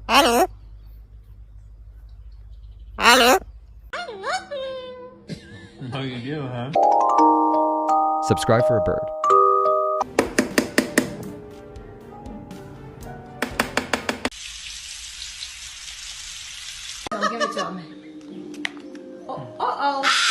Hello? Hello? Oh, you do, huh? Subscribe for a bird. Give it to him. Oh, uh-oh.